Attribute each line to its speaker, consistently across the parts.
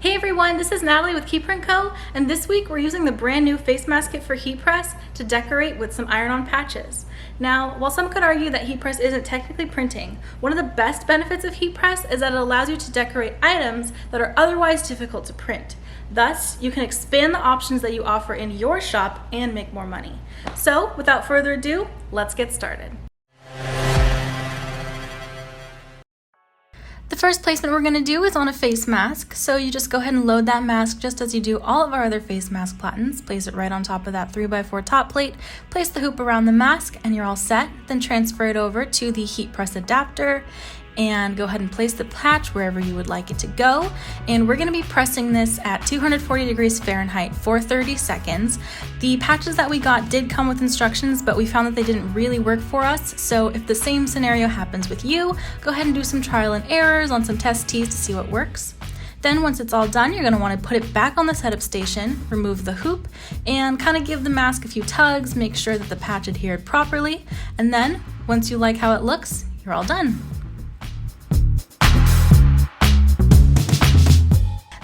Speaker 1: Hey everyone, this is Natalie with Keyprint Co. And this week we're using the brand new face mask kit for heat press to decorate with some iron-on patches. Now, while some could argue that heat press isn't technically printing, one of the best benefits of heat press is that it allows you to decorate items that are otherwise difficult to print. Thus, you can expand the options that you offer in your shop and make more money. So, without further ado, let's get started. The first placement we're going to do is on a face mask, so you just go ahead and load that mask just as you do all of our other face mask platens. Place it right on top of that 3x4 top plate, place the hoop around the mask, and you're all set. Then transfer it over to the heat press adapter and go ahead and place the patch wherever you would like it to go. And we're going to be pressing this at 240 degrees Fahrenheit for 30 seconds. The patches that we got did come with instructions, but we found that they didn't really work for us. So if the same scenario happens with you, go ahead and do some trial and errors on some test tees to see what works. Then once it's all done, you're going to want to put it back on the setup station, remove the hoop, and kind of give the mask a few tugs, make sure that the patch adhered properly. And then once you like how it looks, you're all done.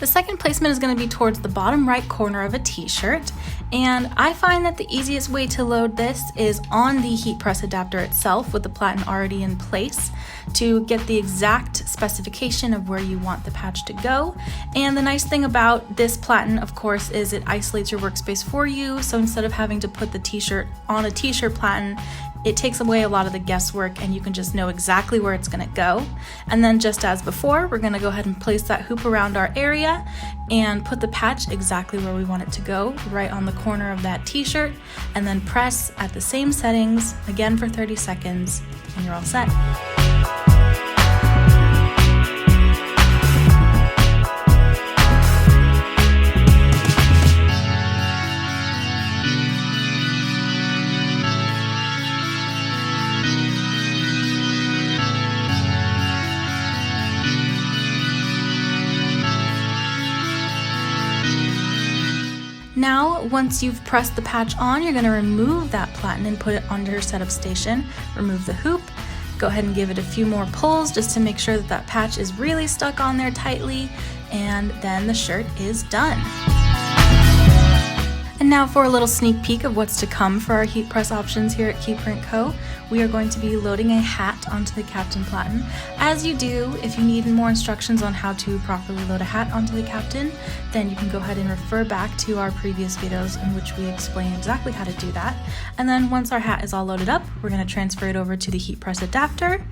Speaker 1: The second placement is going to be towards the bottom right corner of a t-shirt, and I find that the easiest way to load this is on the heat press adapter itself with the platen already in place to get the exact specification of where you want the patch to go. And the nice thing about this platen, of course, is it isolates your workspace for you, so instead of having to put the t-shirt on a t-shirt platen, it takes away a lot of the guesswork and you can just know exactly where it's going to go. And then just as before, we're going to go ahead and place that hoop around our area and put the patch exactly where we want it to go, right on the corner of that t-shirt, and then press at the same settings again for 30 seconds and you're all set. Now, once you've pressed the patch on, you're going to remove that platen and put it under your setup station. Remove the hoop. Go ahead and give it a few more pulls just to make sure that that patch is really stuck on there tightly, and then the shirt is done. And now for a little sneak peek of what's to come for our heat press options here at Keyprint Co. We are going to be loading a hat onto the Captain platen. As you do, if you need more instructions on how to properly load a hat onto the Captain, then you can go ahead and refer back to our previous videos in which we explain exactly how to do that. And then once our hat is all loaded up, we're going to transfer it over to the heat press adapter.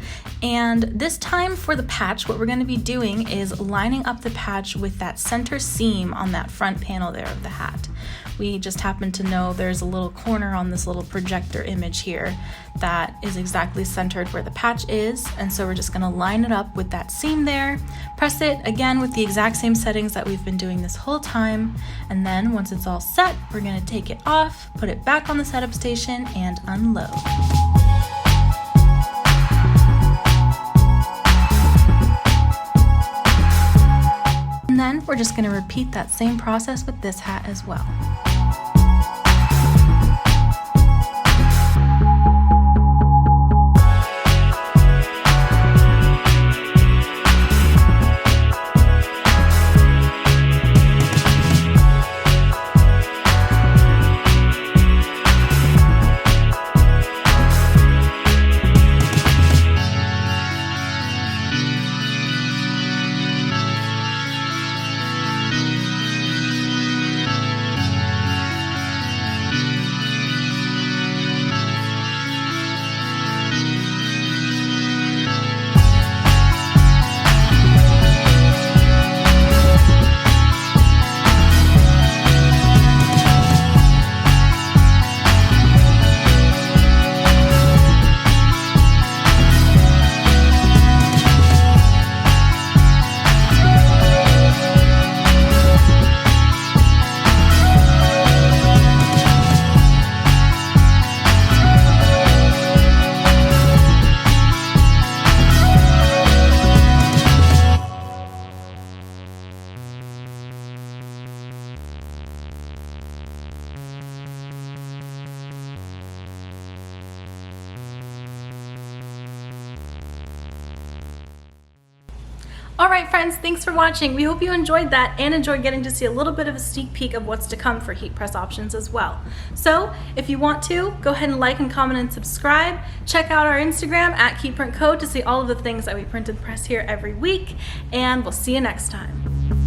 Speaker 1: And this time for the patch, what we're going to be doing is lining up the patch with that center seam on that front panel there of the hat. We just happen to know there's a little corner on this little projector image here that is exactly centered where the patch is, and so we're just going to line it up with that seam there, press it again with the exact same settings that we've been doing this whole time, and then once it's all set, we're going to take it off, put it back on the setup station, and unload. And then we're just going to repeat that same process with this hat as well. All right, friends, thanks for watching. We hope you enjoyed that and enjoyed getting to see a little bit of a sneak peek of what's to come for heat press options as well. So if you want to, go ahead and like and comment and subscribe. Check out our Instagram at KeyPrintCo to see all of the things that we print and press here every week, and we'll see you next time.